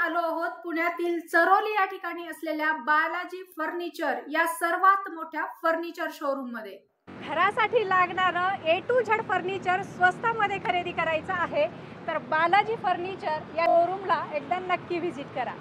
आलो आहोत पुण्यातील चरोली या ठिकाणी असलेल्या बालाजी फर्निचर या सर्वात मोठ्या फर्निचर शोरूम मध्ये। घरासाठी लागणारं A to Z फर्निचर स्वस्तामध्ये खरेदी करायचं आहे तर बालाजी फर्निचर या शोरूमला एकदा नक्की व्हिजिट करा।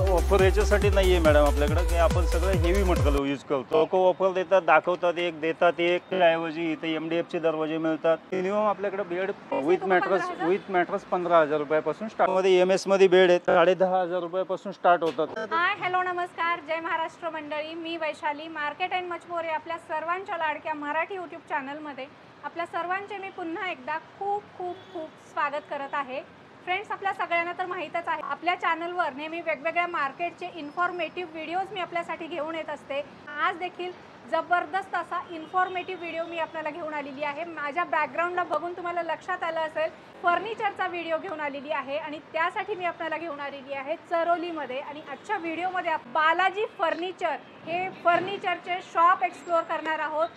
ऑफर याच्यासाठी नाही आहे मॅडम आपल्याकडे की आपण सगळं हेवी मटेरियल यूज करतो। लोक ऑफर देतात, दाखवतात एक, देतात एक, ऐवजी इथे MDF दरवाजे मिळतात। मिनिमम आपल्याकडे बेड विथ मॅट्रेस 15,000 रुपयापासून स्टार्ट मध्ये MS मध्ये बेड आहे 10,500 रुपयापासून स्टार्ट होतात। हाय हॅलो नमस्कार, जय महाराष्ट्र मंडळी, मी वैशाली मार्केट अँड मचमोरे आपल्या सर्वांच्या लाडक्या मराठी YouTube चॅनल मध्ये आपल्या सर्वांचे मी पुन्हा एकदा खूप खूप खूप स्वागत करत आहे। फ्रेंड्स, आपल्या सगळ्यांना तर माहीतच आहे आपल्या चॅनलवर नेहमी वेगवेगळ्या मार्केटचे इन्फॉर्मेटिव्ह व्हिडिओज मी आपल्यासाठी घेऊन येत असते। आज देखील जबरदस्त असा इन्फॉर्मेटिव्ह व्हिडिओ मी आपल्याला घेऊन आलेली आहे। माझ्या बॅकग्राऊंडला बघून तुम्हाला लक्षात आलं असेल फर्निचरचा व्हिडिओ घेऊन आलेली आहे आणि त्यासाठी मी आपल्याला घेऊन आलेली आहे चरोलीमध्ये। आणि आजच्या व्हिडिओमध्ये बालाजी फर्निचर हे फर्निचरचे शॉप एक्सप्लोर करणार आहोत।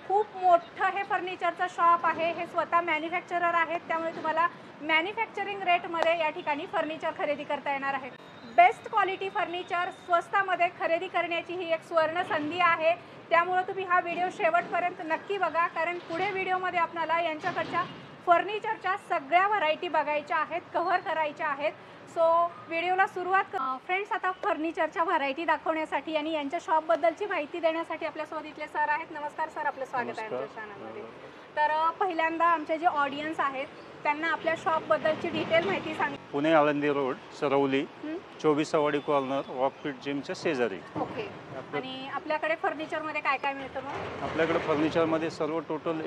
खूप मोठं हे फर्निचरचं शॉप आहे, हे स्वतः मॅन्युफॅक्चरर आहेत, त्यामुळे तुम्हाला मॅन्युफॅक्चरिंग रेटमध्ये या ठिकाणी फर्निचर खरेदी करता येणार आहे। बेस्ट क्वालिटी फर्निचर स्वस्तामध्ये खरेदी करण्याची ही एक सुवर्ण संधी आहे, त्यामुळे तुम्ही हा व्हिडिओ शेवटपर्यंत नक्की बघा, कारण पुढे व्हिडिओमध्ये आपल्याला यांच्याकडच्या फर्निचरच्या सगळ्या व्हरायटी बघायच्या आहेत, कव्हर करायच्या आहेत। सो व्हिडिओला सुरुवात फ्रेंड्स, आता फर्निचरच्या व्हरायटी दाखवण्यासाठी आणि यांच्या शॉपबद्दलची माहिती देण्यासाठी आपल्यासोबत इथले सर आहेत। नमस्कार सर, आपलं स्वागत आहे आमच्या चॅनलमध्ये। तर पहिल्यांदा आमचे जे ऑडियन्स आहेत त्यांना आपल्या शॉपबद्दलची डिटेल माहिती सांगा। पुणे आळंदी रोड, सरवली, 24 वाडी कॉर्नर, रॉकफिट जिमच्या शेजारी। ओके, आणि आपल्याकडे फर्निचरमध्ये काय काय मिळतं मग? आपल्याकडे फर्निचरमध्ये सर्व टोटल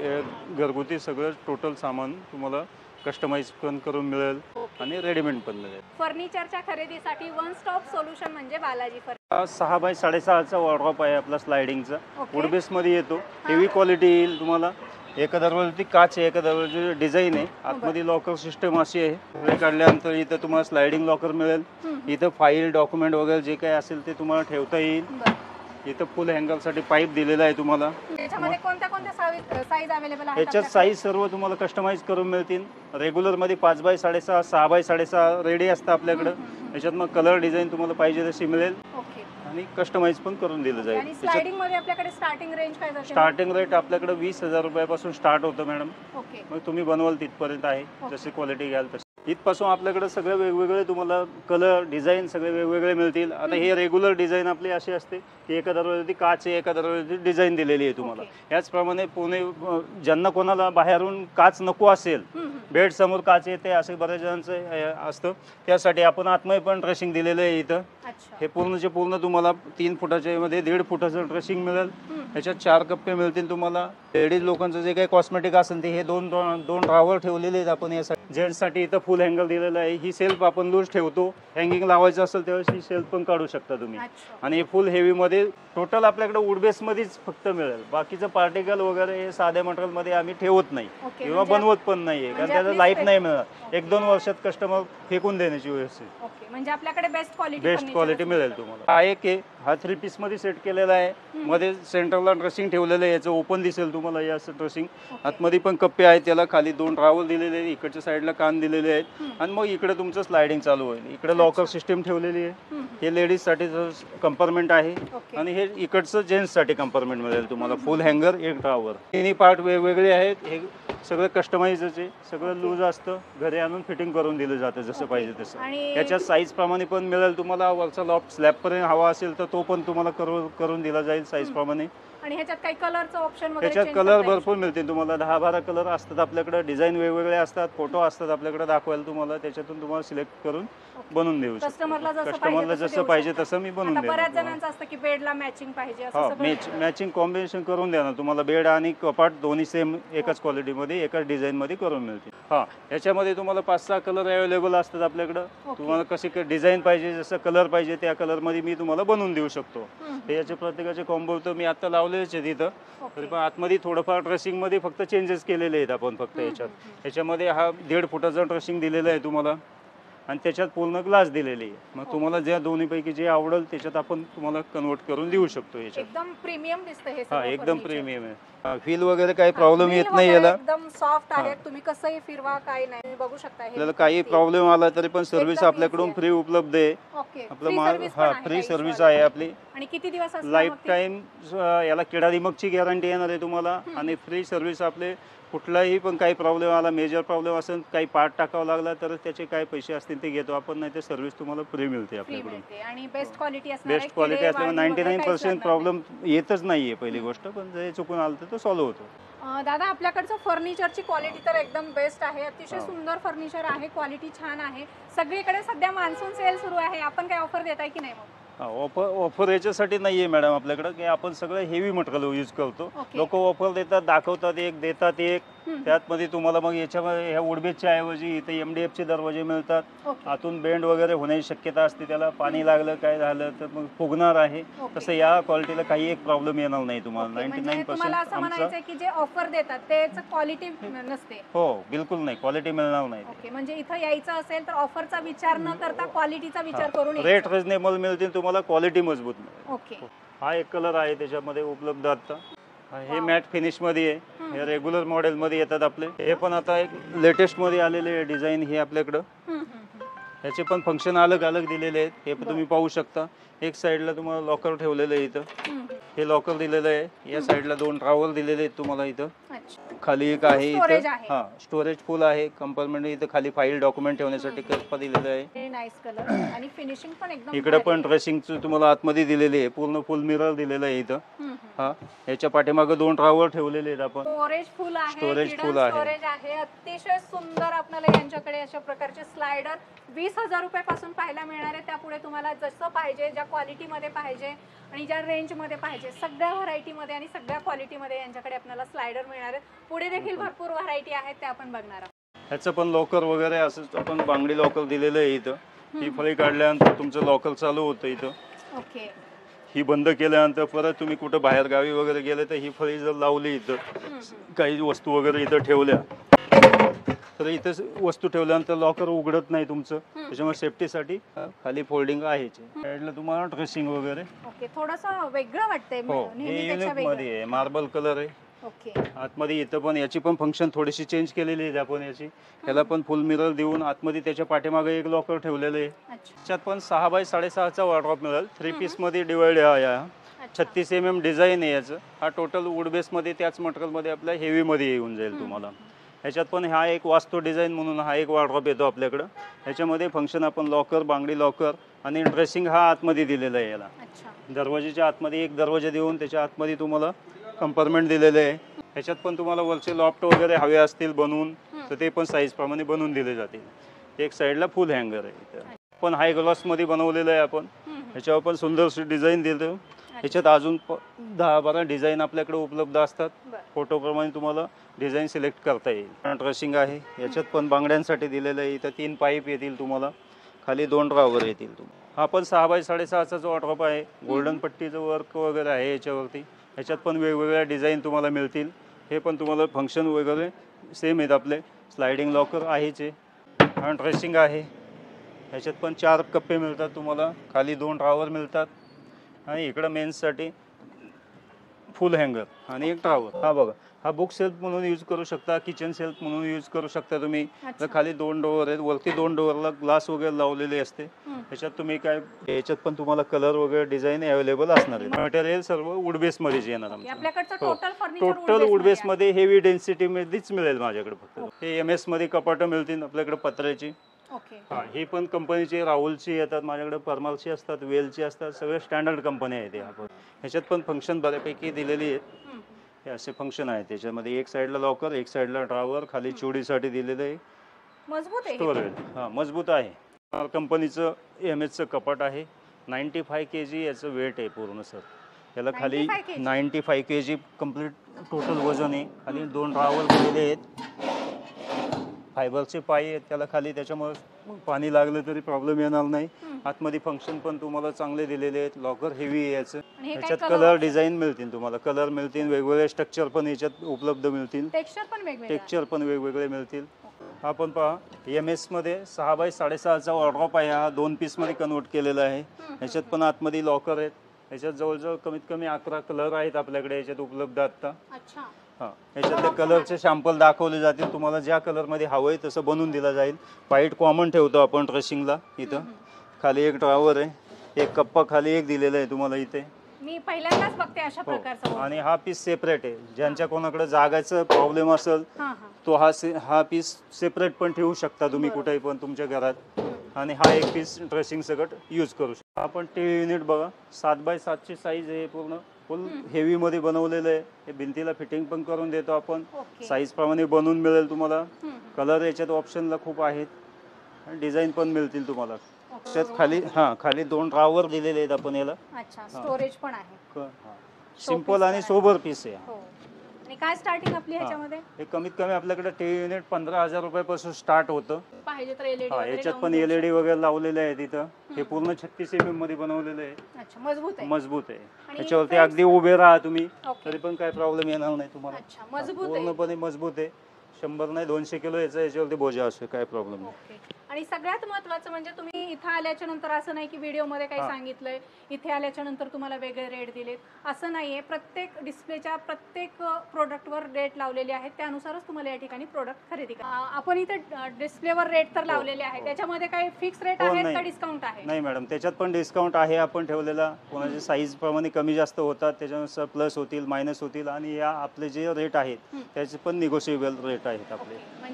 घरगुती सगळं टोटल सामान तुम्हाला कस्टमाइज पण करून मिळेल आणि रेडीमेड पण मिळेल। फर्निचरच्या खरेदीसाठी वन स्टॉप सोल्युशन म्हणजे बालाजी फर्निचर। 6 बाय 6.5चा वॉर्डरोब आहे आपला स्लायडिंगचा, वुड बेस मध्ये येतो, हेवी क्वालिटी येईल तुम्हाला। एका दरवाजाची काच आहे, एका दरवाजाची डिझाईन आहे, आतमध्ये लॉकर सिस्टम अशी आहे। पुढे काढल्यानंतर इथं तुम्हाला स्लायडिंग लॉकर मिळेल, इथं फाईल डॉक्युमेंट वगैरे जे काही असेल ते तुम्हाला ठेवता येईल। इथं फुल हँगर साठी पाईप दिलेला आहे तुम्हाला। त्याच्यामध्ये कोणत्या कोणत्या साईज अवेलेबल आहेत? याच्यात साईज सर्व तुम्हाला कस्टमाइज करून मिळतील। रेग्युलर मध्ये 5 बाय 6.5, 6 बाय 6.5 रेडी असतं आपल्याकडे। याच्यात मग कलर डिझाईन तुम्हाला पाहिजे तशी मिळेल आणि कस्टमाइज पण करून दिलं जाईल। आणि स्लायडिंग मध्ये आपल्याकडे स्टार्टिंग रेंज काय असेल? स्टार्टिंग रेट आपल्याकडे 20,000 रुपयापासून स्टार्ट होतं मॅडम। ओके, मग तुम्ही बनवाल तिथपर्यंत आहे, जशी क्वालिटी घ्याल तशी। इथपासून आपल्याकडे सगळे वेगवेगळे तुम्हाला कलर डिझाईन सगळे वेगवेगळे मिळतील। आता हे रेग्युलर डिझाईन आपली अशी असते की एका दरवाजाची काच आहे, एका दरवाजाची डिझाईन दिलेली आहे तुम्हाला। याचप्रमाणे पुणे ज्यांना कोणाला बाहेरून काच नको असेल, बेड समोर काच येते असे बऱ्याच जणांचं असतं, त्यासाठी आपण आतमध्ये पण ड्रेसिंग दिलेलं आहे इथं। हे पूर्णचे पूर्ण तुम्हाला 3 फुटाच्या मध्ये 1.5 फुटाचं ड्रेसिंग मिळेल। याच्यात 4 कप्पे मिळतील तुम्हाला। लेडीज लोकांचं जे काही कॉस्मेटिक असेल ते हे दोन ड्रॉवर ठेवलेले आहेत आपण यासाठी। जेंट्ससाठी इथं फुल हँगर दिलेलं आहे, ही सेल्फ आपण लूज ठेवतो, हँगिंग लावायचं असेल तेव्हा ही सेल्फ पण काढू शकता तुम्ही। आणि हे फुल हेवी मध्ये टोटल आपल्याकडे वुड बेस मध्येच फक्त मिळेल, बाकीचं पार्टिकल वगैरे हे साध्या मटेरियल मध्ये आम्ही ठेवत नाही किंवा बनवत पण नाहीये, कारण त्याचं लाईफ नाही मिळणार। 1-2 वर्षात कस्टमर फेकून देण्याची व्यवस्था। म्हणजे आपल्याकडे बेस्ट क्वालिटी मिळेल तुम्हाला। हा एक आहे, हा 3 पीस मध्ये सेट केलेला आहे, मध्ये सेंटरला ड्रेसिंग ठेवलेलं आहे, याचं ओपन दिसेल तुम्हाला हे असं ड्रेसिंग। आतमध्ये पण कप्पे आहेत, त्याला खाली 2 ड्रॉवर दिलेले आहेत, इकडच्या साईडला कान दिलेले आहेत आणि मग इकडे तुमचं स्लायडिंग चालू होईल। इकडे लॉकर सिस्टम ठेवलेली आहे, हे लेडीज साठी कंपार्टमेंट आहे आणि हे इकडचं जेंट्स साठी कंपार्टमेंट मिळेल तुम्हाला। फुल हँगर, 1 ड्रॉवर, तिन्ही पार्ट वेगवेगळे आहेत। हे सगळं कस्टमाइजच आहे, सगळं ओके. लूज असतं, घरी आणून फिटिंग करून दिलं जातं जसं ओके. पाहिजे तसं. आणि याच्यात साईज प्रमाणे पण मिळेल तुम्हाला, वरचा लॉफ्ट स्लॅब पर्यंत हवा असेल तर तो पण तुम्हाला करून दिला जाईल साईज प्रमाणे. आणि ह्याच्यात काही कलरचं ऑप्शन वगैरे त्याच्यात change कलर करता येईल? भरपूर मिळतील तुम्हाला, 10-12 कलर असतात आपल्याकडे, डिझाईन वेगवेगळे असतात, फोटो असतात आपल्याकडे दाखवायला तुम्हाला, त्याच्यातून तुम्हाला सिलेक्ट करून ओके. बनवून देऊ शकतो. कस्टमरला जसं कस्टमरला पाहिजे जसं पाहिजे तसं मी आता बनवून बऱ्याच देणार तुम्हाला. जणांचं असतं की बेडला मॅचिंग पाहिजे असं हा, सगळं मॅचिंग कॉम्बिनेशन करून द्या ना तुम्हाला, बेड आणि कपाट दोन्ही सेम एकाच ओके. क्वालिटीमध्ये एकाच डिझाईनमध्ये करून मिळतील. हा, याच्यामध्ये तुम्हाला 5-6 कलर अवेलेबल असतात आपल्याकडं. ओके. तुम्हाला कशी डिझाईन पाहिजे, जसं कलर पाहिजे त्या कलरमध्ये मी तुम्हाला बनवून देऊ शकतो. हम्म. हे याचे प्रत्येकाचे कॉम्बो तर मी आता लावलेच आहे तिथं. ओके. तरी पण आतमध्ये थोडंफार ड्रेसिंगमध्ये फक्त चेंजेस केलेले आहेत आपण फक्त याच्यात. याच्यामध्ये हा 1.5 फुटाचा ड्रेसिंग दिलेला आहे तुम्हाला आणि त्याच्यात पूर्ण ग्लास दिलेली आहे. मग ओके. तुम्हाला ज्या दोन्हीपैकी जे आवडेल त्याच्यात आपण तुम्हाला कन्वर्ट करून देऊ शकतो याच्यात. एकदम प्रीमियम दिसतं हे हा, सगळं एकदम furniture. प्रीमियम आहे. फील वगैरे काही हा, प्रॉब्लेम wheel येत नाही वगैरे याला. एकदम सॉफ्ट हा. आहे, तुम्ही कसंही फिरवा काही नाही, तुम्ही बघू शकता हे आपल्याला काही वरती. प्रॉब्लेम आला तरी पण सर्व्हिस एकदम आपल्याकडून easy फ्री उपलब्ध आहे. ओके. आपलं Free माल service पण हा आहे, फ्री काही सर्व्हिस issue आहे आला. आपली. आणि किती दिवस असणार लाईफ मग ती? टाईम याला किडा दिमकची गॅरंटी येणार आहे तुम्हाला आणि फ्री सर्व्हिस आपले. कुठलाही पण काही प्रॉब्लेम आला, मेजर प्रॉब्लेम असेल, काही पार्ट टाकावा लागला तर त्याचे काय पैसे असतील ते घेतो आपण, नाही ते सर्व्हिस तुम्हाला फ्री मिळते फ्री आपल्याकडून. मिळते आणि बेस्ट क्वालिटी असणार आहे. बेस्ट क्वालिटी किडे, असल्यामुळे वाळवी वगैरे काहीच 99% लागणार प्रॉब्लेम येतच नाहीये पहिली गोष्ट, पण जे चुकून आलं तर तो सॉल्व्ह होतो. नाही. दादा आपल्याकडचं फर्निचरची क्वालिटी तर एकदम बेस्ट आहे, अतिशय हो. सुंदर फर्निचर आहे, क्वालिटी छान आहे. सगळीकडे सध्या मान्सून सेल सुरू आहे, आपण काही ऑफर देताय की नाही मग? ऑफर याच्यासाठी नाही आहे मॅडम आपल्याकडं, की आपण सगळं हेवी मटेरियल यूज करतो. ओके. लोक ऑफर देतात, दाखवतात एक, देतात एक. हम्म. त्यातमध्ये तुम्हाला मग याच्यामध्ये ह्या वुडबेसच्या ऐवजी इथे MDFचे दरवाजे मिळतात. ओके. आतून बेंड वगैरे होण्याची शक्यता असते, त्याला पाणी लागलं काय झालं तर मग फुगणार आहे. ओके. तसं या क्वालिटीला काही एक प्रॉब्लेम येणार नाही तुम्हाला. ओके, म्हणजे 99% तुम्हाला असं म्हणायचं आमचा. आहे की जे ऑफर देतात त्याचं क्वालिटी नसते. हो, बिलकुल नाही, क्वालिटी मिळणार नाही. ओके, म्हणजे इथं यायचं असेल तर ऑफरचा विचार न करता क्वालिटीचा विचार करून रेट यायचं. रिजनेबल मिळतील तुम्हाला, क्वालिटी मजबूत मिळेल. ओके. हा एक कलर आहे त्याच्यामध्ये उपलब्ध आता. हे वाव. मॅट फिनिश मध्ये आहे. हे रेग्युलर मॉडेल मध्ये येतात आपले. हे पण आता एक लेटेस्ट मध्ये आलेले डिझाईन हे आपल्याकडं. हम्म, हम्म, हम्म. याचे पण फंक्शन अलग अलग दिलेले आहेत. हे पण बरं. तुम्ही पाहू शकता. एक साईडला तुम्हाला लॉकर ठेवलेलं आहे इथं. हम्म. हे लॉकर दिलेलं आहे. या साईडला 2 ड्रॉवर दिलेले आहेत तुम्हाला इथं. अच्छा. खाली एक आहे Storage इथं. आहे. हा, स्टोरेज फुल आहे. कंपार्टमेंट इथं खाली फाईल डॉक्युमेंट ठेवण्यासाठी कप्पा दिलेला आहे. हे नाईस कलर आणि फिनिशिंग पण एकदम इकडे भारी पण आहे. ड्रेसिंगचं तुम्हाला आतमध्ये दिलेले आहे. पूर्ण फुल मिरर दिलेलं आहे इथं. हम्म, हम्म. हा, याच्या पाठीमागे 2 ड्रॉवर ठेवलेले आहेत आपण. स्टोरेज फुल आहे, Storage हिडन full आहे. स्टोरेज आहे. अतिशय सुंदर आपल्याला यांच्याकडे अशा प्रकारचे स्लायडर 20,000 रुपयापासून पाहायला मिळणार आहे. त्यापुढे तुम्हाला जसं पाहिजे, ज्या क्वालिटीमध्ये पाहिजे आणि ज्या रेंजमध्ये पाहिजे, सगळ्या व्हरायटीमध्ये आणि सगळ्या क्वालिटीमध्ये यांच्याकडे आपल्याला स्लायडर मिळणार आहेत. पुढे देखील भरपूर व्हरायटी आहेत, त्या आपण बघणार आहोत. ह्याचं पण लॉकर वगैरे असं आपण बांगडी लॉकर दिलेलं आहे इथं. ही फळी काढल्यानंतर तुमचं लॉकर चालू होतं इथं. ओके. ही बंद केल्यानंतर परत तुम्ही कुठं बाहेर गावी वगैरे गेले तर ही फळी जर लावली इथं, काही वस्तू वगैरे इथं ठेवल्या तर इथं वस्तू ठेवल्यानंतर लॉकर उघडत नाही तुमचं. त्याच्यामुळे सेफ्टीसाठी खाली फोल्डिंग आहे. साईडला तुम्हाला ड्रेसिंग वगैरे. ओके, थोडंसं वेगळं वाटतंय हो, हे नेहमीपेक्षा युनिक वेगळं. मध्ये आहे. मार्बल कलर आहे. ओके. आतमध्ये इथं पण याची पण फंक्शन थोडीशी चेंज केलेली आहे आपण याची. याला पण फुल मिरर देऊन आतमध्ये त्याच्या पाठीमागे एक लॉकर ठेवलेलं आहे. अच्छा. त्याच्यात पण 6 बाय 6.5चा वॉर्डरोब मिळेल. 3 पीस मध्ये डिवाइड आहे. अच्छा. 36 mm डिझाईन आहे याचं. हा टोटल वुड बेस मध्ये त्याच मटेरियल मध्ये आपल्या हेवी मध्ये येऊन जाईल तुम्हाला. ह्याच्यात पण हा एक वास्तू डिझाईन म्हणून हा एक वॉर्डरोब येतो आपल्याकडं. ह्याच्यामध्ये फंक्शन आपण लॉकर, बांगडी लॉकर आणि ड्रेसिंग हा आतमध्ये दिलेला आहे. याला अच्छा. दरवाजेच्या आतमध्ये एक दरवाजा देऊन त्याच्या आतमध्ये तुम्हाला कंपार्टमेंट दिलेलं आहे. ह्याच्यात पण तुम्हाला वरचे लॉफ्ट वगैरे हवे असतील बनवून तर ते पण साईज प्रमाणे बनवून दिले जातील. एक साईडला फुल हँगर आहे इथं. पण हाय ग्लॉस मध्ये बनवलेलं आहे आपण. ह्याच्यावर पण सुंदरशी डिझाईन दिलं. ह्याच्यात अजून 10-12 डिझाईन आपल्याकडे उपलब्ध असतात. फोटोप्रमाणे तुम्हाला डिझाईन सिलेक्ट करता येईल. ड्रेसिंग आहे. याच्यात पण बांगड्यांसाठी दिलेलं आहे. इथं 3 पाईप येतील तुम्हाला. खाली 2 ड्रॉवर येतील तुम्हाला. हा पण 6 बाय 6.5चा वॉर्डरोब आहे. गोल्डन पट्टीचं वर्क वगैरे आहे याच्यावरती. ह्याच्यात पण वेगवेगळ्या डिझाईन तुम्हाला मिळतील. हे पण तुम्हाला फंक्शन वगैरे सेम आहेत आपले. स्लायडिंग लॉकर आहेच आहे. हा ड्रेसिंग आहे. ह्याच्यात पण 4 कप्पे मिळतात तुम्हाला. खाली 2 ड्रॉवर मिळतात आणि इकडं मेन्ससाठी फुल हँगर आणि एक ड्रॉवर. हा बघा, हा बुक सेल्फ म्हणून यूज करू शकता, किचन सेल्फ म्हणून यूज करू शकता तुम्ही. अच्छा. तर खाली 2 डोअर आहेत, वरती 2 डोअरला ग्लास वगैरे लावलेले असते. याच्यात तुम्ही काय, याच्यात पण तुम्हाला कलर वगैरे डिझाईन अवेलेबल असणार आहे. मटेरियल सर्व वुड बेस मध्येच येणार आमचं. आपल्याकडचं हो. Total furniture total would base मध्ये हेवी डेन्सिटी मध्येच मिळेल माझ्याकडे फक्त. हे MS मध्ये कपाटं मिळतील आपल्याकडे पत्र्याची. ओके. हा, ही पण कंपनीची राहुलची येतात माझ्याकडे, परमालची असतात, वेलची असतात, सगळे स्टँडर्ड कंपनी आहेत. आपण ह्याच्यात पण फंक्शन बऱ्यापैकी दिलेली आहेत. हे असे फंक्शन आहेत त्याच्यामध्ये. एक साईडला लॉकर, एक साईडला ड्रॉवर, खाली चोडीसाठी दिलेलं आहे. मजबूत आहे. स्टोरेज हा मजबूत आहे. कंपनीचं MS चं कपाट आहे. 95 kg याचं वेट आहे पूर्ण सर. याला खाली 95 kg कम्प्लीट टोटल वजन आहे. खाली 2 ड्रॉवर दिलेले आहेत, फायबरचे पाय आहेत त्याला खाली, त्याच्यामुळे पाणी लागलं तरी प्रॉब्लेम येणार नाही. आतमध्ये फंक्शन पण तुम्हाला चांगले दिलेले आहेत. लॉकर हेवी आहे याचं. याच्यात कलर डिझाईन मिळतील तुम्हाला, कलर मिळतील, वेगवेगळे स्ट्रक्चर पण याच्यात उपलब्ध मिळतील, टेक्स्चर पण वेगवेगळे मिळतील. आपण पहा, MS मध्ये 6 बाय 6.5चा वॉर्डरोब आहे. हा 2 पीस मध्ये कन्वर्ट केलेला आहे. याच्यात पण आतमध्ये लॉकर आहेत. याच्यात जवळजवळ कमीत कमी 11 कलर आहेत आपल्याकडे याच्यात उपलब्ध आता. हा, याच्यातले कलरचे सॅम्पल दाखवले जातील तुम्हाला. ज्या कलरमध्ये हवं आहे तसं बनवून दिला जाईल. व्हाईट कॉमन ठेवतो आपण ड्रेसिंगला. इथं खाली एक ड्रॉवर आहे, एक कप्पा खाली एक दिलेला आहे तुम्हाला इथे. मी पहिल्यांदाच बघते अशा प्रकारचा. आणि हा पीस सेपरेट आहे. ज्यांच्या कोणाकडे जागायचा प्रॉब्लेम असेल तो हा पीस सेपरेट पण ठेवू शकता तुम्ही कुठेही पण तुमच्या घरात. आणि हा एक पीस ड्रेसिंग सकट यूज करू शकता. आपण टीव्ही युनिट बघा, 7 बाय 7ची साईज आहे, पूर्ण फुल हेवी मध्ये बनवलेलं आहे. हे भिंतीला फिटिंग पण करून देतो आपण, साईज प्रमाणे बनवून मिळेल तुम्हाला. कलर याच्यात ऑप्शनला खूप आहेत, डिझाईन पण मिळतील तुम्हाला. त्यात खाली 2 ड्रॉवर दिलेले आहेत आपण याला. अच्छा, स्टोरेज पण आहे. सिंपल आणि सोबर पीस आहे. आणि काय स्टार्टिंग आपली ह्याच्यामध्ये? हे कमीत कमी आपल्याकडे टीव्ही युनिट 15,000 रुपयापासून स्टार्ट होतं. पाहिजे तर LED याच्यात पण LED वगैरे लावलेले आहेत इथं. हे पूर्ण 36 mm मध्ये बनवलेलं आहे. अच्छा, मजबूत आहे. मजबूत आहे. याच्यावरती अगदी उभे राहा तुम्ही तरी पण काय प्रॉब्लेम येणार नाही तुम्हाला. अच्छा, मजबूत आहे. पूर्णपणे मजबूत आहे. 100 नाही 200 किलो याच्यावरती बोजा असतो, काय प्रॉब्लेम नाही. आणि सगळ्यात महत्त्वाचं म्हणजे तुम्ही इथं आल्याच्या नंतर असं नाही की व्हिडिओमध्ये काही सांगितलंय, इथे आल्याच्या नंतर तुम्हाला वेगळे रेट दिलेत, असं नाहीये. प्रत्येक डिस्प्लेच्या प्रत्येक प्रोडक्टवर रेट लावलेले आहेत, त्यानुसारच तुम्हाला या ठिकाणी प्रोडक्ट खरेदी करा. आपण इथे डिस्प्लेवर रेट तर लावलेले आहेत, त्याच्यामध्ये काही फिक्स रेट आहेत का डिस्काउंट आहे? नाही मॅडम, त्याच्यात पण डिस्काउंट आहे आपण ठेवलेला. कोणाची साईज प्रमाणे कमी जास्त होतात, त्याच्यानुसार प्लस होतील, मायनस होतील. आणि या आपले जे रेट आहेत त्याचे पण निगोशिएबल रेट आहेत आपले.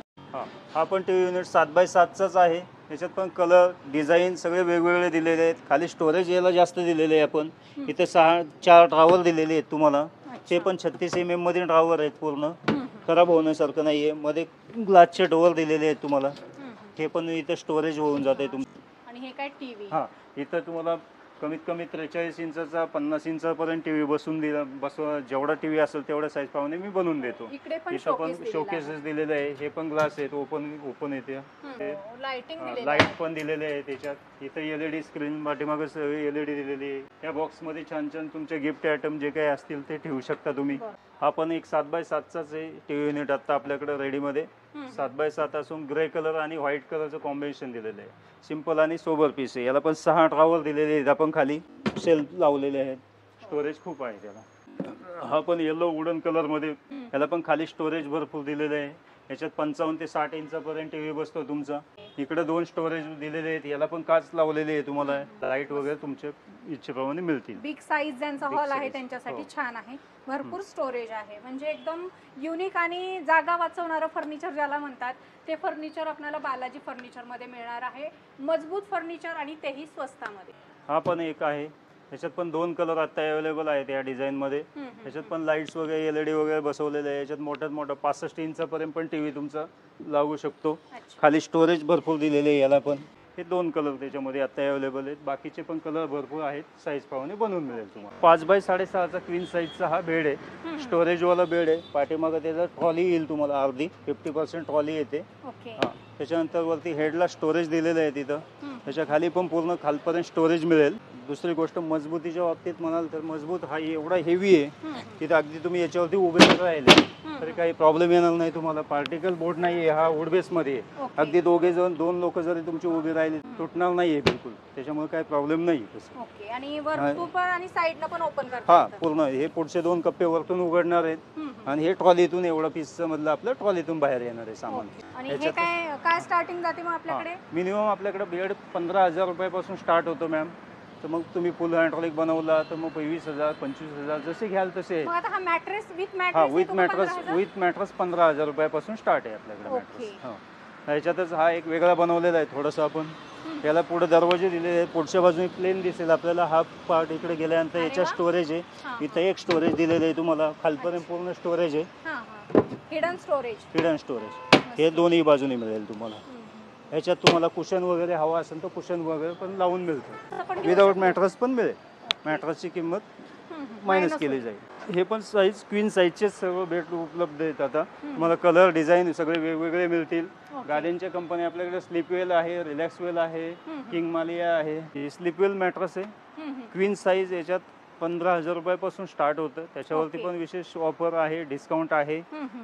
हा पण टीव्ही युनिट 7 बाय 7चाच आहे. याच्यात पण कलर डिझाईन सगळे वेगवेगळे दिलेले आहेत. खाली स्टोरेज याला जास्त दिलेले आहे आपण. इथे 4 ड्रॉवर दिलेले आहेत तुम्हाला. ते पण 36 mm मध्ये ड्रॉवर आहेत, पूर्ण खराब होण्यासारखं नाहीये. मध्ये ग्लासचे डोअर दिलेले आहेत तुम्हाला. हे पण इथे स्टोरेज होऊन जाते तुमचं. आणि हे काय टीव्ही? इथं तुम्हाला कमीत कमी 43 इंचाचा 50 इंचापर्यंत टीव्ही बसून जेवढा टीव्ही असेल तेवढ्या साईज प्रमाणे मी बनवून देतो. इकडे पण शोकेसेस दिलेले आहे. हे पण ग्लास आहेत, ओपन येते. लाईट पण दिलेले आहे त्याच्यात. इथं LED स्क्रीन पाठीमागे सगळी LED दिलेली आहे. या बॉक्स मध्ये छान छान तुमचे गिफ्ट आयटम जे काही असतील ते ठेवू शकता तुम्ही. हा पण एक 7 बाय 7चाच आहे टीव्ही युनिट आता आपल्याकडे रेडीमध्ये. 7 बाय 7 असून ग्रे कलर आणि व्हाईट कलरचं कॉम्बिनेशन दिलेलं आहे. सिंपल आणि सोबर पीस आहे. याला पण 6 ड्रॉवर दिलेले आहेत आपण. खाली शेल्फ लावलेले आहेत. स्टोरेज खूप आहे त्याला. हा पण येलो वुडन कलर मध्ये. याला पण खाली स्टोरेज भरपूर दिलेलं आहे. याच्यात 55 ते 60 इंचापर्यंत टीव्ही बसतो तुमचा. इकडे 2 स्टोरेज दिलेले आहेत. याला पण काच लावलेली आहे तुम्हाला. लाईट वगैरे तुमच्या इच्छेप्रमाणे मिळतील. बिग साईज ज्यांचा हॉल आहे त्यांच्यासाठी छान आहे. भरपूर स्टोरेज आहे. म्हणजे एकदम युनिक आणि जागा वाचवणारं फर्निचर ज्याला म्हणतात ते फर्निचर आपल्याला बालाजी फर्निचर मध्ये मिळणार आहे. मजबूत फर्निचर आणि तेही स्वस्तामध्ये. हा पण एक आहे. याच्यात पण 2 कलर आता अवेलेबल आहेत या डिझाईन मध्ये. याच्यात पण लाईट्स वगैरे LED वगैरे बसवलेले आहे. याच्यात मोठ्यात मोठा 65 इंचापर्यंत पण टीव्ही तुमचा लागू शकतो. खाली स्टोरेज भरपूर दिलेले आहे याला पण. हे 2 कलर त्याच्यामध्ये आता अवेलेबल आहेत. बाकीचे पण कलर भरपूर आहेत. साईज प्रमाणे बनवून मिळेल तुम्हाला. 5 बाय 6.5चा क्वीन साईजचा हा बेड आहे. स्टोरेज वाला बेड आहे. पाठीमागे त्याचा ट्रॉली येईल तुम्हाला, अर्धी 50% ट्रॉली येते. त्याच्यानंतर वरती हेडला स्टोरेज दिलेलं आहे तिथं. त्याच्या खाली पण पूर्ण खालपर्यंत स्टोरेज मिळेल. दुसरी गोष्ट मजबूतीच्या बाबतीत म्हणाल तर मजबूत हा एवढा हेवी आहे तिथे अगदी तुम्ही याच्यावरती उभे जर राहिले तरी काही प्रॉब्लेम येणार नाही तुम्हाला. पार्टिकल बोर्ड नाही आहे, हा वुड बेसमध्ये आहे. ओके. अगदी दोन लोक जरी तुमचे उभे राहिले तुटणार नाही आहे बिलकुल, त्याच्यामुळे काही प्रॉब्लेम नाही तसं. ओके. आणि वरतून पण आणि साईडला पण ओपन करता हा येतं. पूर्ण हे पुढचे 2 कप्पे वरतून उघडणार आहेत आणि हे ट्रॉलीतून एवढं पीसचं मधलं आपलं ट्रॉलीतून बाहेर येणार आहे सामान. ओके. आणि हे काय काय स्टार्टिंग जाते मग आपल्याकडे? मिनिमम आपल्याकडे बेड 15,000 रुपयापासून स्टार्ट होतो मॅम. तर मग तुम्ही फुल हायड्रॉलिक बनवला तर मग 20,000 25,000 जसे घ्याल तसे. मग आता हा मॅट्रेस विथ हा मॅट्रेस विथ मॅट्रेस 15,000 रुपयापासून स्टार्ट आहे आपल्याकडे ओके. मॅट्रेस. हा ह्याच्यातच हा एक वेगळा बनवलेला आहे थोडंसं आपण. याला पुढे दरवाजे दिलेले आहेत, पुढच्या बाजूने प्लेन दिसेल आपल्याला. हा पार्ट इकडे गेल्यानंतर याच्या स्टोरेज आहे. इथं एक स्टोरेज दिलेलं आहे तुम्हाला, खालपर्यंत पूर्ण स्टोरेज आहे. हिडन स्टोरेज हे दोन्ही बाजूने मिळेल तुम्हाला. ह्याच्यात तुम्हाला कुशन वगैरे हवा असेल तर कुशन वगैरे पण लावून मिळतं. विदाऊट मॅट्रेस पण मिळेल. मॅट्रेसची किंमत मायनस केली जाईल. हे पण साईज क्वीन साईजचे सर्व बेड उपलब्ध आहेत. आता तुम्हाला कलर डिझाईन सगळे वेगवेगळे मिळतील. गार्डनच्या कंपनी आपल्याकडे स्लीपवेल आहे, रिलॅक्सवेल आहे, किंग मालिया आहे. ही स्लीपवेल मॅट्रेस आहे क्वीन साईज. याच्यात 15,000 रुपयापासून स्टार्ट होतं. त्याच्यावरती पण विशेष ऑफर आहे, डिस्काउंट आहे.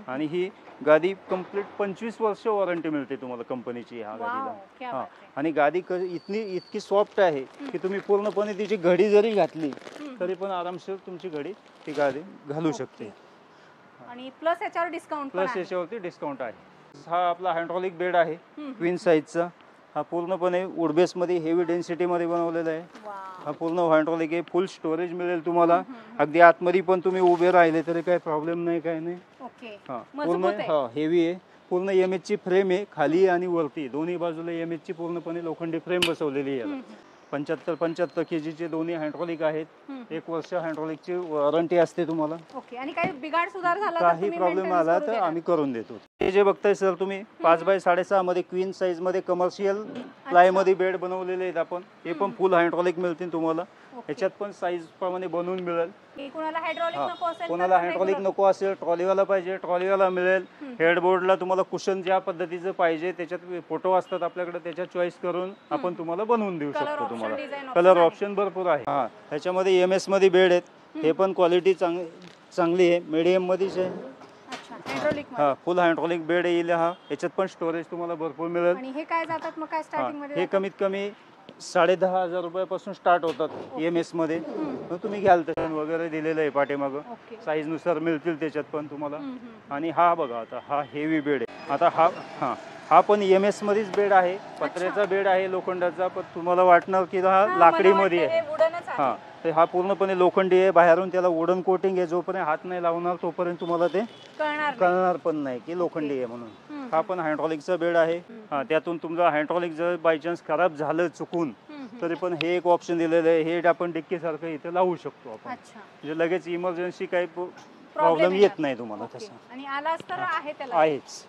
आणि ही गादी कम्प्लीट 25 वर्ष वॉरंटी मिळते तुम्हाला कंपनीची ह्या गादीला. हा आणि गादी इतकी सॉफ्ट आहे की तुम्ही पूर्णपणे तिची घडी जरी घातली तरी पण आरामशीर तुमची घडी ती गादी घालू शकते. आणि प्लस याच्यावरती डिस्काउंट आहे. हा आपला हायड्रॉलिक बेड आहे क्वीन साईजचा. हा पूर्णपणे वुडबेसमध्ये हेवी डेन्सिटीमध्ये बनवलेला आहे. हा पूर्ण हायड्रॉलिक आहे. फुल स्टोरेज मिळेल तुम्हाला. अगदी आतमध्ये पण तुम्ही उभे राहिले तरी काही प्रॉब्लेम नाही, काही नाही. हा पूर्ण हेवी आहे. पूर्ण एमएच ची फ्रेम आहे खाली आणि वरती दोन्ही बाजूला एमएच ची पूर्णपणे लोखंडी फ्रेम बसवलेली आहे. 75 केजीचे दोन्ही हायड्रॉलिक आहेत. 1 वर्ष हायड्रॉलिकची वॉरंटी असते तुम्हाला. ओके. आणि काही बिघाड सुधार झाला तर काही प्रॉब्लेम आला तर आम्ही करून देतो. हे जे बघताय सर तुम्ही 5x6.5 मध्ये क्वीन साईज मध्ये कमर्शियल प्लाय मध्ये बेड बनवलेले आहेत आपण. हे पण फुल हायड्रॉलिक मिळतील तुम्हाला. याच्यात पण साईज प्रमाणे बनवून मिळेल. कोणाला हायड्रॉलिक नको असेल, ट्रॉलीवाला पाहिजे, ट्रॉलीवाला मिळेल. हेडबोर्डला तुम्हाला कुशन ज्या पद्धतीचं पाहिजे त्याच्यात फोटो असतात आपल्याकडे, त्याच्या चॉईस करून आपण तुम्हाला बनवून देऊ शकतो. तुम्हाला कलर ऑप्शन भरपूर आहे. हा ह्याच्यामध्ये एमएस मध्ये बेड आहेत. हे पण क्वालिटी चांगली आहे, मीडियम मध्येच आहे. हा फुल हायड्रॉलिक बेड येईल. हा याच्यात पण स्टोरेज तुम्हाला भरपूर मिळेल. आणि हे काय जातात मग काय स्टार्टिंग मध्ये? हे कमीत कमी 10,500 रुपयापासून स्टार्ट होतात एमएस मध्ये. तुम्ही घ्याल तसं वगैरे दिलेलं आहे पाठीमागं. साईज नुसार मिळतील त्याच्यात पण तुम्हाला. आणि हा बघा आता हा हेवी बेड आहे. आता हा पण एमएस मध्येच बेड आहे. पत्र्याचा बेड आहे लोखंडाचा. पण तुम्हाला वाटणार की हा लाकडीमध्ये आहे. हा तर हा पूर्णपणे लोखंडी आहे. बाहेरून त्याला वुडन कोटिंग आहे. जोपर्यंत हात नाही लावणार तोपर्यंत तुम्हाला ते कळणार पण नाही की लोखंडी आहे म्हणून. हा पण हायड्रॉलिकचा बेड आहे. त्यातून तुमचा हायड्रॉलिक जर बाय चान्स खराब झालं चुकून तरी पण हे एक ऑप्शन दिलेलं आहे. हे आपण डिक्की सारखं इथे लावू शकतो आपण. म्हणजे लगेच इमर्जन्सी काही प्रॉब्लेम येत नाही तुम्हाला तसं. आणि आलाच तर आहे त्याला आहेच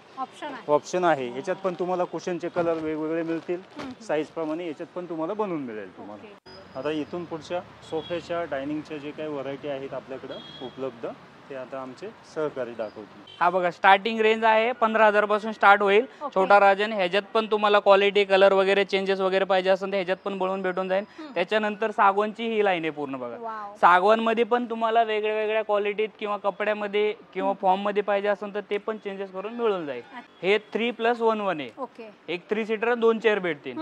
ऑप्शन आहे. याच्यात पण तुम्हाला कुशनचे कलर वेगवेगळे मिळतील साईज प्रमाणे. याच्यात पण तुम्हाला बनवून मिळेल तुम्हाला. आता इथून पुढच्या सोफ्याच्या डायनिंगच्या जे काही व्हरायटी आहेत आपल्याकडं उपलब्ध ते आता आमचे सहकारी दाखवतील. हा बघा स्टार्टिंग रेंज आहे 15,000 पासून स्टार्ट होईल. छोटा राजन ह्याच्यात पण तुम्हाला क्वालिटी कलर वगैरे चेंजेस वगैरे पाहिजे असेल तर ह्याच्यात पण बनवून भेटून जाईल. त्याच्यानंतर सागवानची ही लाईन आहे पूर्ण बघा. सागवान मध्ये पण तुम्हाला वेगळ्या वेगळ्या क्वालिटीत किंवा कपड्यामध्ये किंवा फॉर्म मध्ये पाहिजे असेल तर ते पण चेंजेस करून मिळून जाईल. हे 3+1 आहे. एक 3 सीटर 2 चेअर भेटतील.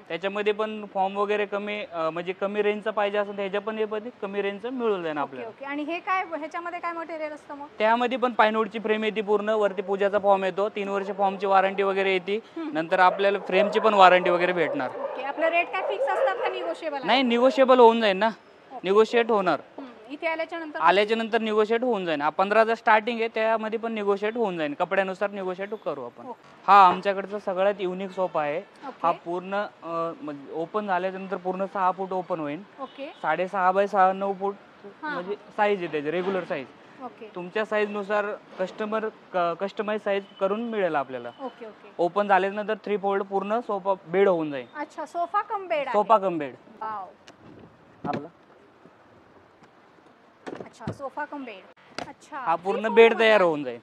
त्याच्यामध्ये पण फॉर्म वगैरे कमी म्हणजे कमी रेंजचा पाहिजे असेल तर ह्याच्या पण हे कमी रेंजचं मिळून जाईल आपल्याला. आणि हे काय ह्याच्यामध्ये काय मटेरियल असतं मग? त्यामध्ये पण पायनवूडची फ्रेम येते पूर्ण. वरती पूजाचा फॉर्म येतो. 3 वर्ष फॉर्मची वॉरंटी वगैरे येते. नंतर आपल्याला फ्रेमची पण वॉरंटी वगैरे भेटणार. आपले रेट काय फिक्स असतात का निगोशिएबल? नाही निगोशिएबल होऊन जाईल ना. निगोशिएट होणार. इथे आल्याच्या नंतर निगोशिएट होऊन जाईल. 15,000 स्टार्टिंग आहे त्यामध्ये पण निगोशिएट होऊन जाईल. कपड्यानुसार निगोशिएट करू आपण. हा आमच्याकडचा सगळ्यात युनिक सोफा आहे. हा पूर्ण ओपन झाल्याच्या नंतर पूर्ण 6 फूट ओपन होईल. 6.5x6 9 फूट म्हणजे साईज आहे त्याची रेग्युलर साईज. तुमच्या साईज नुसार कस्टमाइज साईज करून मिळेल आपल्याला. ओपन झाल्यानंतर 3 फोल्ड पूर्ण सोफा बेड होऊन जाईल. अच्छा सोफा कम बेड. आपला अच्छा सोफा कम बेड. अच्छा हा पूर्ण बेड तयार होऊन जाईल.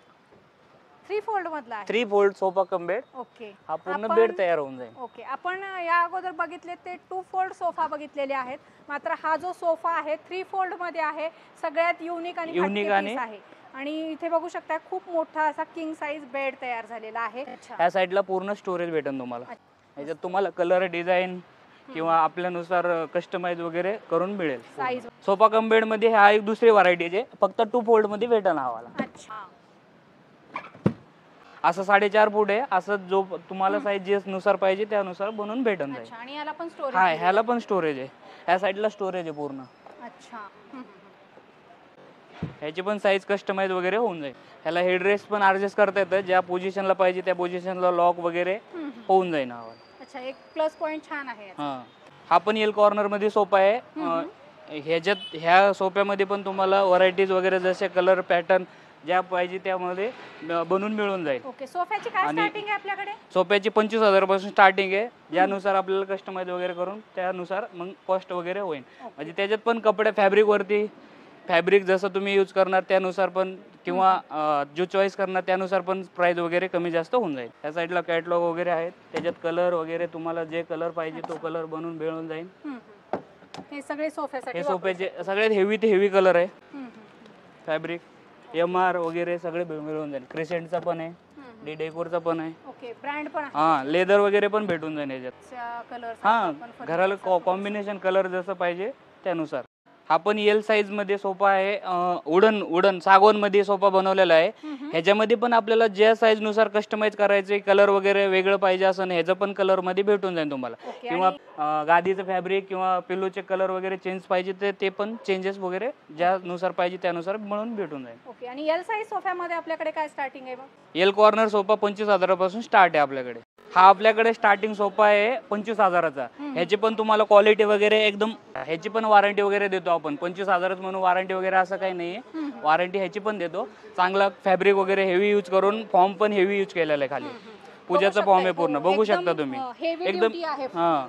3 फोल्ड मधला आहे. 3 fold sofa cum bed. Okay, हा पूर्ण आपण- बेड तयार होऊन जाईल. ओके, आपण या अगोदर बघितले ते 2 फोल्ड सोफा बघितलेले आहेत, मात्र हा जो सोफा आहे 3 फोल्ड मध्ये आहे. सगळ्यात युनिक आणि Unique हटके आणि- piece आहे. आणि इथे बघू शकता खूप मोठा असा किंग साइज बेड तयार झालेला आहे. ह्या साईडला पूर्ण स्टोरेज भेटेल तुम्हाला. ह्याच्यात तुम्हाला कलर डिझाईन किंवा आपल्यानुसार कस्टमाइज वगैरे करून मिळेल. साईज सोफा कम बेड मध्ये हा एक दुसरी व्हरायटी आहे, फक्त 2 फोल्ड मध्ये भेटेल हवाला. अच्छा, असं 4.5 फूट आहे. असं जो तुम्हाला साईज नुसार पाहिजे त्यानुसार बनवून भेटून जाईल. अच्छा. आणि याला पण स्टोरेज हा, ह्याला पण स्टोरेज आहे. ह्या साईडला स्टोरेज आहे पूर्ण. अच्छा. ह्याची पण साईज कस्टमाइज वगैरे होऊन जाईल. ह्याला हेडरेस्ट पण ऍडजस्ट करता येतं, ज्या पोझिशनला पाहिजे त्या पोझिशनला लॉक वगैरे होऊन जाईल हवाला. अच्छा, एक प्लस पॉइंट छान आहे याचा. हा पण एल कॉर्नर मध्ये सोफा आहे. ह्याच्यात ह्या सोफ्यामध्ये पण तुम्हाला व्हरायटीज वगैरे जसे कलर पॅटर्न ज्या पाहिजे त्यामध्ये बनवून मिळून जाईल. ओके, सोफ्याची काय आणि- स्टार्टिंग आहे आपल्याकडे? सोफ्याची 25,000 पासून स्टार्टिंग आहे. ज्यानुसार आपल्याला कस्टमाइज वगैरे करून त्यानुसार मग कॉस्ट वगैरे होईल. म्हणजे त्याच्यात पण कपडे फॅब्रिक वरती फॅब्रिक जसं तुम्ही यूज करणार त्यानुसार पण किंवा जो चॉईस करणार त्यानुसार पण प्राइस वगैरे कमी जास्त होऊन जाईल. त्या साईडला कॅटलॉग वगैरे आहेत, त्याच्यात कलर वगैरे तुम्हाला जे कलर पाहिजे तो कलर बनवून मिळून जाईल. हे सगळे सोफ्यासाठी हे सोफ्याचे सगळ्यात हेवी ते हेवी कलर आहे. फॅब्रिक MR वगैरे सगळे मिळून जाईल. क्रिसेंटचा पण आहे, डेकोरचा पण आहे. ओके, ब्रँड पण आहे. हा, लेदर वगैरे पण भेटून जाईल याच्यात. कलर हा, घराला कॉम्बिनेशन कलर जसं पाहिजे त्यानुसार. हा पण एल साईज मध्ये सोफा आहे. वुडन सागवान मध्ये सोफा बनवलेला आहे. ह्याच्यामध्ये पण आपल्याला ज्या साईज नुसार कस्टमाइज करायचे कलर वगैरे वेगळं पाहिजे असं ह्याचं पण कलर मध्ये भेटून जाईल तुम्हाला. किंवा गादीचं फॅब्रिक किंवा पिलोचे कलर वगैरे चेंज पाहिजे ते पण चेंजेस वगैरे ज्यानुसार पाहिजे त्यानुसार म्हणून भेटून जाईल. ओके, आणि एल साईज सोफ्यामध्ये आपल्याकडे काय स्टार्टिंग आहे मग? एल कॉर्नर सोफा 25,000 पासून स्टार्ट आहे आपल्याकडे. हा आपल्याकडे स्टार्टिंग सोफा आहे 25,000चा. ह्याची पण तुम्हाला क्वालिटी वगैरे एकदम ह्याची पण वॉरंटी वगैरे देतो आपण. 25,000 म्हणून वॉरंटी वगैरे असं काही नाहीये. वॉरंटी ह्याची पण देतो. चांगला फॅब्रिक वगैरे हेवी यूज करून फॉर्म पण हेवी यूज केलेला आहे खाली. पूजाचा फॉर्म आहे पूर्ण, बघू शकता तुम्ही. एकदम हा,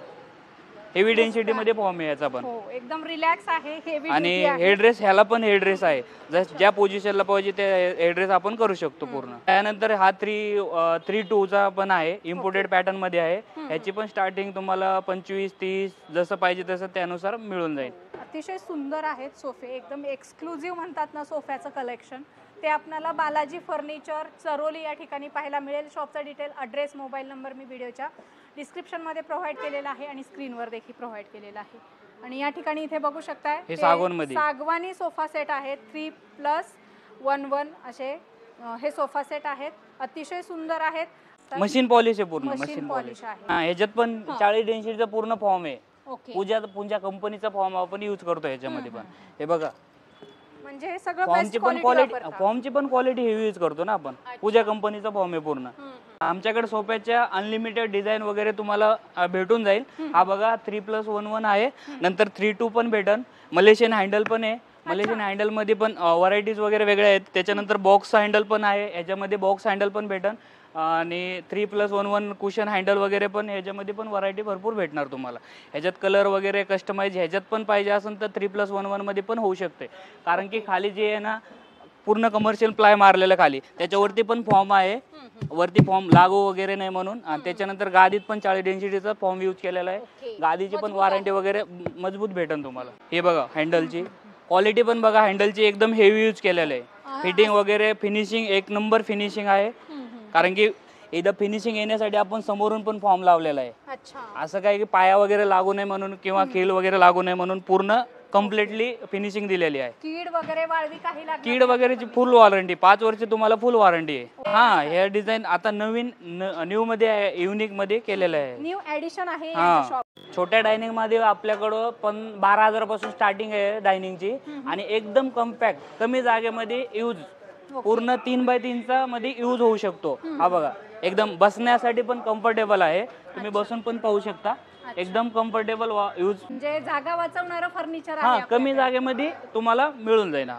हेवी डेन्सिटी मध्ये फॉर्म आहे याचा पण. एकदम रिलॅक्स आहे, हेवी आणि हेडरेस ह्याला पण हेडरेस आहे. ज्या पोझिशनला पाहिजे ते हेडरेस आपण करू शकतो पूर्ण. त्यानंतर हा 3-2 पण आहे, इम्पोर्टेड पॅटर्न मध्ये आहे. ह्याची पण स्टार्टिंग तुम्हाला 25-30 जसं पाहिजे तसं त्यानुसार मिळून जाईल. अतिशय सुंदर आहेत सोफे, एकदम एक्सक्लुझिव्ह म्हणतात ना सोफ्याचं कलेक्शन, ते आपल्याला बालाजी फर्निचर चरोली या ठिकाणी पाहायला मिळेल. शॉपचा डिटेल, ॲड्रेस, मोबाईल नंबर मी व्हिडिओच्या डिस्क्रिप्शनमध्ये प्रोव्हाइड केलेला आहे आणि स्क्रीनवर देखील प्रोव्हाइड केलेला आहे. आणि या ठिकाणी इथे बघू शकताय हे सागवानमध्ये सागवानी सोफा सेट आहे. 3+1 असे हे सोफा सेट आहेत. अतिशय सुंदर आहेत. मशीन पॉलिश आहे पूर्ण, मशीन मशीन पॉलिश पॉलिश. आहे. हा, ह्याच्यात पण 40 डेन्सिटीचा पूर्ण फॉर्म आहे. ओके, पूजा कंपनीचा फॉर्म आपण यूज करतो ह्याच्यामध्ये पण. हे बघा, म्हणजे हे सगळं फॉर्मची पण क्वालिटी हेवी यूज करतो ना आपण. पूजा कंपनीचा फॉर्म आहे पूर्ण. आमच्याकडे सोफ्याच्या अनलिमिटेड डिझाईन वगैरे तुम्हाला भेटून जाईल. हा बघा 3+1 आहे. नंतर 3-2 पण भेटन. मलेशियन हँडल पण आहे. मलेशियन हँडल मध्ये पण व्हरायटीज वगैरे वेगळ्या आहेत. त्याच्यानंतर बॉक्स हँडल पण आहे. याच्यामध्ये बॉक्स हँडल पण भेटन. आणि 3+1 कुशन हँडल वगैरे पण ह्याच्यामध्ये पण व्हरायटी भरपूर भेटणार तुम्हाला. ह्याच्यात कलर वगैरे कस्टमाइज ह्याच्यात पण पाहिजे असेल तर 3+1 मध्ये पण होऊ शकते. कारण की खाली जे आहे ना पूर्ण कमर्शियल प्लाय मारलेलं खाली, त्याच्यावरती पण फॉर्म आहे. वरती फॉर्म लागू वगैरे नाही म्हणून. आणि त्याच्यानंतर गादीत पण 40 डेन्सिटीचा फॉर्म यूज केलेला आहे. गादीची पण वॉरंटी वगैरे मजबूत भेटन तुम्हाला. हे बघा हँडलची क्वालिटी पण बघा, हँडलची एकदम हेवी यूज केलेलं आहे. फिटिंग वगैरे फिनिशिंग एक नंबर फिनिशिंग आहे. कारण की एकदा फिनिशिंग येण्यासाठी आपण समोरून पण फॉर्म लावलेला आहे. असं काय की पाया वगैरे लागू नये म्हणून किंवा खील वगैरे लागू नये म्हणून पूर्ण कम्प्लिटली फिनिशिंग दिलेली आहे. कीड वगैरे वाळवी काही लागणार कीड वगैरेची फुल वॉरंटी, 5 वर्ष तुम्हाला फुल वॉरंटी आहे. हा, हे डिझाईन आता नवीन न्यू मध्ये आहे, युनिक मध्ये केलेलं आहे. न्यू एडिशन आहे हा, शॉप. छोट्या डायनिंग मध्ये आपल्याकडं पण 12,000 पासून स्टार्टिंग आहे डायनिंगची. आणि एकदम कम्पॅक्ट कमी जागेमध्ये यूज पूर्ण 3x3 मध्ये यूज होऊ शकतो. हा बघा, एकदम बसण्यासाठी पण कम्फर्टेबल आहे. तुम्ही बसून पण पाहू शकता. एकदम कम्फर्टेबल यूज, म्हणजे जागा वाचवणारं फर्निचर हा, आहे. कमी जागेमध्ये तुम्हाला मिळून जाईल.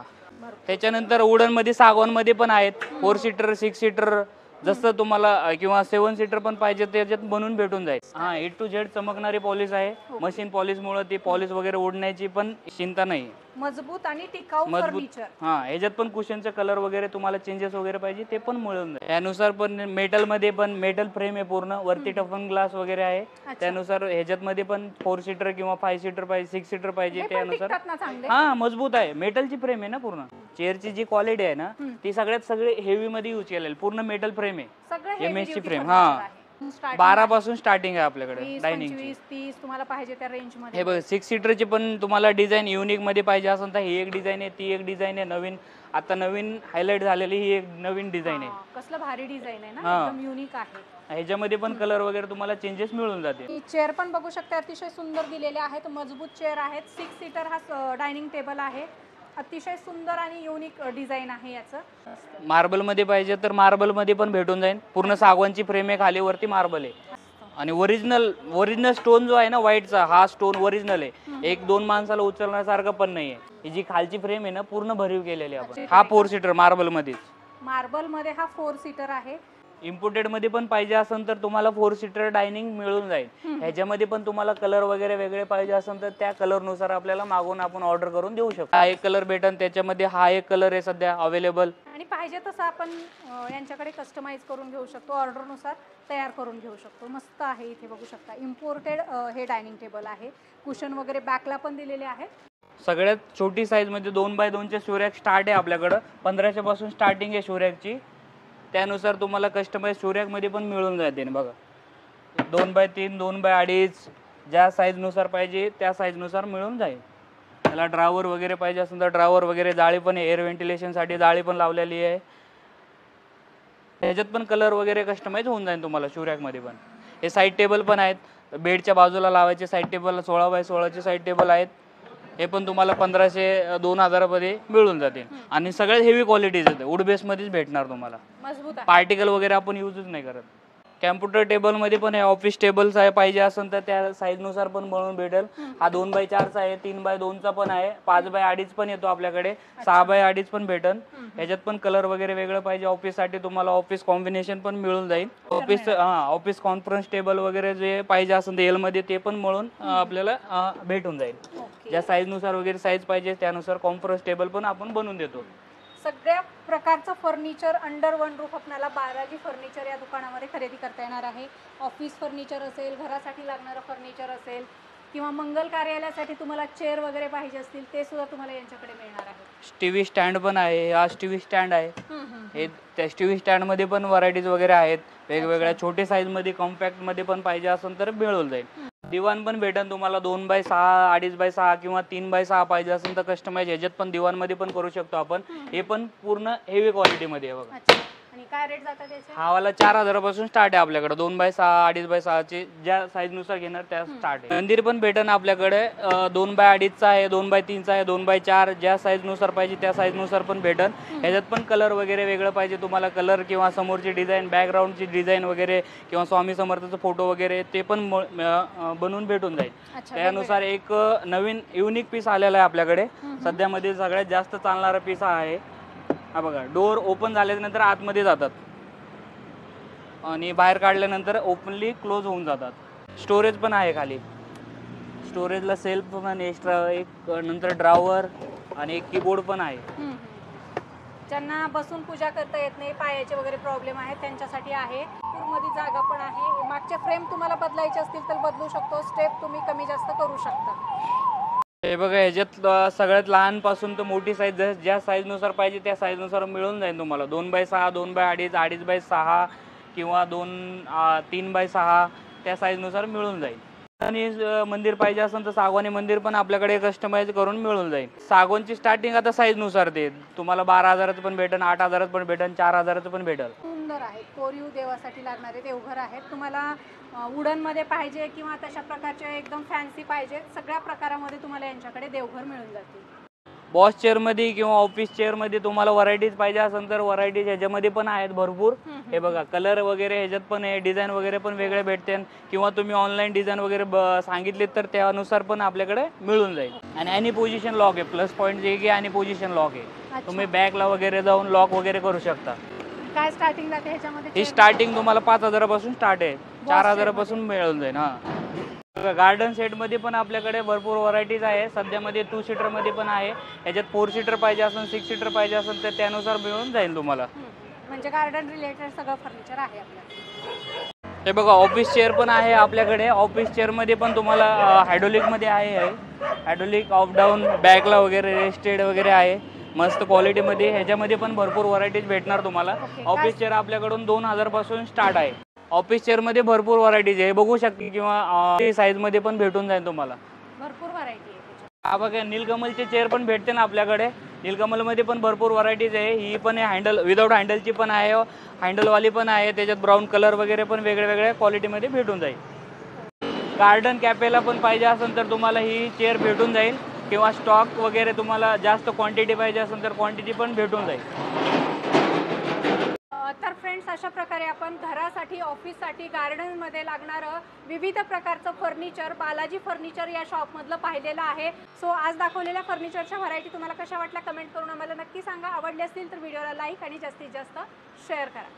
त्याच्यानंतर वुडन मध्ये सागवान मध्ये पण आहेत. 4 सीटर 6 सीटर जसं तुम्हाला किंवा 7 सीटर पण पाहिजे त्याच्यात बनवून भेटून जाईल. हा, A to Z चमकणारी पॉलिश आहे. मशीन पॉलिश मुळे ती पॉलिश वगैरे उडण्याची पण चिंता नाही. मजबूत आणि टिकाऊ मजबूत. फर्निचर. हा, ह्याच्यात पण कुशनचं कलर वगैरे तुम्हाला चेंजेस वगैरे पाहिजे ते पण मिळून जाईल. त्यानुसार पण मेटल मध्ये पण मेटल फ्रेम आहे पूर्ण, वरती टफन ग्लास वगैरे आहे. त्यानुसार ह्याच्यात मध्ये पण 4 सीटर किंवा 5 सीटर पाहिजे, 6 सीटर पाहिजे त्यानुसार. टिकतात ना चांगले. हा, मजबूत आहे. मेटलची फ्रेम आहे ना पूर्ण. चेअरची जी क्वालिटी आहे ना ती सगळे हेवी मध्ये यूज केलेली, पूर्ण मेटल फ्रेम आहे. सगळं एमएस ची heavy फ्रेम. duty हा, furniture आहे. 12 पासून स्टार्टिंग आहे आपल्याकडे 20, डायनिंग. 25, 30 तुम्हाला पाहिजे त्या रेंज मध्ये. हे बघ, 6 सीटरची पण तुम्हाला डिझाईन युनिक मध्ये पाहिजे असेल तर ही एक डिझाईन आहे, ती एक डिझाईन आहे. नवीन आता नवीन हायलाइट झालेली ही एक नवीन डिझाईन आहे. कसलं भारी डिझाईन आहे ना, हा. एकदम युनिक आहे. ह्याच्यामध्ये पण कलर वगैरे तुम्हाला चेंजेस मिळून जाते. चेअर पण बघू शकता, अतिशय सुंदर दिलेले आहेत. मजबूत चेअर आहेत. 6 सीटर हा डायनिंग टेबल आहे. अतिशय सुंदर आणि युनिक डिझाईन आहे याचं. मार्बल मध्ये पाहिजे तर मार्बल मध्ये पण भेटून जाईल. पूर्ण सागवानची फ्रेम आहे, खाली वरती मार्बल आहे. आणि ओरिजिनल स्टोन जो आहे ना व्हाईटचा, हा स्टोन ओरिजिनल आहे. 1-2 माणसाला उचलण्यासारखं पण नाहीये. ही जी खालची फ्रेम आहे ना पूर्ण भरीव केलेली आपण. हा 4 सीटर मार्बल मध्ये. मार्बल मध्ये हा 4 सीटर आहे. इम्पोर्टेड मध्ये पण पाहिजे असेल तर तुम्हाला 4 सीटर डायनिंग मिळून जाईल. ह्याच्यामध्ये पण तुम्हाला कलर वगैरे वेगळे पाहिजे असेल तर त्या कलर नुसार आपल्याला मागून आपण ऑर्डर करून देऊ शकतो. हा एक कलर भेटन, त्याच्यामध्ये हा एक कलर आहे सध्या अवेलेबल. आणि पाहिजे तसं आपण यांच्याकडे कस्टमाइज करून घेऊ शकतो, ऑर्डर नुसार तयार करून घेऊ शकतो. मस्त आहे. इथे बघू शकता इम्पोर्टेड हे डायनिंग टेबल आहे. कुशन वगैरे बॅकला पण दिलेले आहेत. सगळ्यात छोटी साईज मध्ये 2x2चे शोरॅक स्टार्ट आहे आपल्याकडं. 1500 पासून स्टार्टिंग आहे शोरॅकची. त्यानुसार तुम्हाला कस्टमाइज शोरॅक मध्ये पण मिळून जाते. बघा, 2x3, 2x2 ज्या साईज नुसार पाहिजे त्या साईज नुसार मिळून जाईल. त्याला ड्रावर वगैरे पाहिजे असेल तर ड्रावर वगैरे, जाळी पण एअर व्हेंटिलेशन साठी जाळी पण लावलेली आहे. ह्याच्यात पण कलर वगैरे कस्टमाइज होऊन जाईल तुम्हाला शोरॅक मध्ये पण. हे साईड टेबल पण आहेत, बेडच्या बाजूला लावायचे साईड टेबल 16x16चे साईड टेबल आहेत. हे पण तुम्हाला 1500-2000 मध्ये मिळून जाते. आणि सगळ्यात हेवी क्वालिटीज आहेत, वुड बेस मध्येच भेटणार तुम्हाला. मजबूत आहे. पार्टिकल वगैरे आपण यूजच नाही करत. कॅम्प्युटर टेबल मध्ये पण ऑफिस टेबल्स आहे, पाहिजे असेल तर त्या साईज नुसार पण बनवून भेटेल. हा 2x4चा आहे, 3x2चा पण आहे, 5x2 पण येतो आपल्याकडे, 6x2 पण भेटल. ह्याच्यात पण कलर वगैरे वेगळं पाहिजे ऑफिस साठी तुम्हाला ऑफिस कॉम्बिनेशन पण मिळून जाईल. ऑफिस कॉन्फरन्स टेबल वगैरे जे पाहिजे असेल एल मध्ये ते पण मिळून आपल्याला भेटून जाईल. ज्या साईज नुसार वगैरे साईज पाहिजे त्यानुसार कॉन्फरन्स टेबल पण आपण बनवून देतो. सगळ्या प्रकारचं फर्निचर अंडर वन रूफ आपल्याला बालाजी फर्निचर या दुकानामध्ये खरेदी करता येणार आहे. ऑफिस फर्निचर असेल, घरासाठी लागणारं फर्निचर असेल किंवा मंगल कार्यालयासाठी तुम्हाला चेअर वगैरे पाहिजे असतील ते सुद्धा तुम्हाला यांच्याकडे मिळणार आहे. टीव्ही स्टँड पण आहे. हा टीव्ही स्टँड आहे. हे त्या टीव्ही स्टँड मध्ये पण व्हरायटीज वगैरे आहेत वेगवेगळ्या. छोटे साईज मध्ये कॉम्पॅक्ट मध्ये पण पाहिजे असेल तर मिळून जाईल. दिवाण पण भेटेल तुम्हाला 2x6, 2.5x6 किंवा 3x6 पाहिजे असेल तर कस्टमाइज ह्याच्यात पण दिवाण मध्ये पण करू शकतो आपण. हे पण पूर्ण हेवी क्वालिटी मध्ये आहे बघा. आणि काय रेट जातात त्याचे? हा वाला 4000 पासून स्टार्ट आहे आपल्याकडे. 2x6, 2.5x6 चे ज्या साईज नुसार घेणार त्या स्टार्ट आहे. मंदिर पण भेटेल आपल्याकडे. 2x2चा आहे, 2x3चा आहे, 2x4 ज्या साईज नुसार पाहिजे त्या साईज नुसार पण भेटेल. ह्याच्यात पण कलर वगैरे वेगळं पाहिजे तुम्हाला, कलर किंवा समोरची डिझाईन, बॅकग्राऊंडची डिझाईन वगैरे किंवा स्वामी समर्थाचा फोटो वगैरे ते पण बनवून भेटून जाईल. त्यानुसार एक नवीन युनिक पीस आलेला आहे आपल्याकडे सध्यामध्ये. सगळ्यात जास्त चालणारा पीस आहे. हा बघा, डोअर ओपन झाल्यानंतर आतमध्ये जातात आणि बाहेर काढल्यानंतर ओपनली क्लोज होऊन जातात. स्टोरेज पण आहे खाली. स्टोरेजला सेल्फ पण एक्स्ट्रा, एक नंतर ड्रावर आणि एक कीबोर्ड पण आहे. ज्यांना बसून पूजा करता येत नाही, पायाचे वगैरे प्रॉब्लेम आहेत त्यांच्यासाठी आहे. मध्ये जागा पण आहे. मागचे फ्रेम तुम्हाला बदलायचे असतील तर बदलू शकतो. स्टेप तुम्ही कमी जास्त करू शकता. हे बघा, ह्याच्यात सगळ्यात लहान पासून तर मोठी साईज ज्या साईज नुसार पाहिजे त्या साईज नुसार मिळून जाईल तुम्हाला. 2x6, 2x2, 2.5x6 किंवा 3x6 त्या साईज नुसार मिळून जाईल. आणि मंदिर पाहिजे असेल तर सागवानी मंदिर पण आपल्याकडे कस्टमाइज करून मिळून जाईल. सागवानची स्टार्टिंग आता साईज नुसार ते तुम्हाला 12,000चं पण भेटेल, 8,000चं पण भेटेल, 4,000चं पण भेटेल. सुंदर आहे. कोरीव देवासाठी लागणारे देवघर आहेत. तुम्हाला वुडन मध्ये पाहिजे किंवा तशा प्रकारचे एकदम फॅन्सी पाहिजे, सगळ्या प्रकारामध्ये तुम्हाला यांच्याकडे देवघर मिळून जातील. बॉस चेअर मध्ये किंवा ऑफिस चेअर मध्ये तुम्हाला व्हरायटीज पाहिजे असेल तर व्हरायटीज ह्याच्यामध्ये पण आहेत भरपूर. हे बघा, कलर वगैरे ह्याच्यात पण आहे, डिझाईन वगैरे पण वेगळे भेटते किंवा तुम्ही ऑनलाईन डिझाईन वगैरे सांगितले तर त्यानुसार पण आपल्याकडे मिळून जाईल. आणि ॲनी पोझिशन लॉक आहे. प्लस पॉईंट जे की ॲनी पोझिशन लॉक आहे. तुम्ही बॅकला वगैरे जाऊन लॉक वगैरे करू शकता. काय स्टार्टिंग जाते ह्याच्यामध्ये? ही स्टार्टिंग तुम्हाला 5,000 पासून स्टार्ट आहे, 4,000 पासून मिळून जाईल. हा, गार्डन सेटमध्ये पण आपल्याकडे भरपूर व्हरायटीज आहे. सध्यामध्ये 2 सीटरमध्ये पण आहे. ह्याच्यात 4 सीटर पाहिजे असेल, 6 सीटर पाहिजे असेल तर त्यानुसार मिळून जाईल तुम्हाला. म्हणजे गार्डन रिलेटेड सगळं फर्निचर आहे आपल्याकडे. हे बघा ऑफिस चेअर पण आहे आपल्याकडे. ऑफिस चेअरमध्ये पण तुम्हाला हायड्रोलिकमध्ये आहे. हायड्रोलिक अप डाऊन बॅकला वगैरे रेस्टेड वगैरे आहे मस्त क्वालिटीमध्ये. ह्याच्यामध्ये पण भरपूर व्हरायटीज भेटणार तुम्हाला. ऑफिस चेअर आपल्याकडून 2000 पासून स्टार्ट आहे. ऑफिस चेअरमध्ये भरपूर व्हरायटीज आहे बघू शकता किंवा साईजमध्ये पण भेटून जाईल तुम्हाला. भरपूर व्हरायटी आहे. हा बघा नीलकमलचे चेअर पण भेटते ना आपल्याकडे. नीलकमलमध्ये पण भरपूर व्हरायटीज आहे. ही पण आहे हँडल विदाऊट हँडलची पण आहे, हँडलवाली पण आहे. त्याच्यात ब्राऊन कलर वगैरे पण वेगळ्या वेगळ्या क्वालिटीमध्ये भेटून जाईल. गार्डन कॅफेला पण पाहिजे असेल तर तुम्हाला ही चेअर भेटून जाईल किंवा स्टॉक वगैरे तुम्हाला जास्त क्वांटिटी पाहिजे असेल तर क्वांटिटी पण भेटून जाईल. तर फ्रेंड्स, अशा प्रकारे आपण घरासाठी, ऑफिससाठी, गार्डनमध्ये लागणारं विविध प्रकारचं फर्निचर बालाजी फर्निचर या शॉपमधलं पाहिलेलं आहे. सो आज दाखवलेल्या फर्निचरच्या व्हरायटी तुम्हाला कशा वाटल्या कमेंट करून आम्हाला नक्की सांगा. आवडली असतील तर व्हिडिओला लाईक आणि जास्तीत जास्त शेअर करा.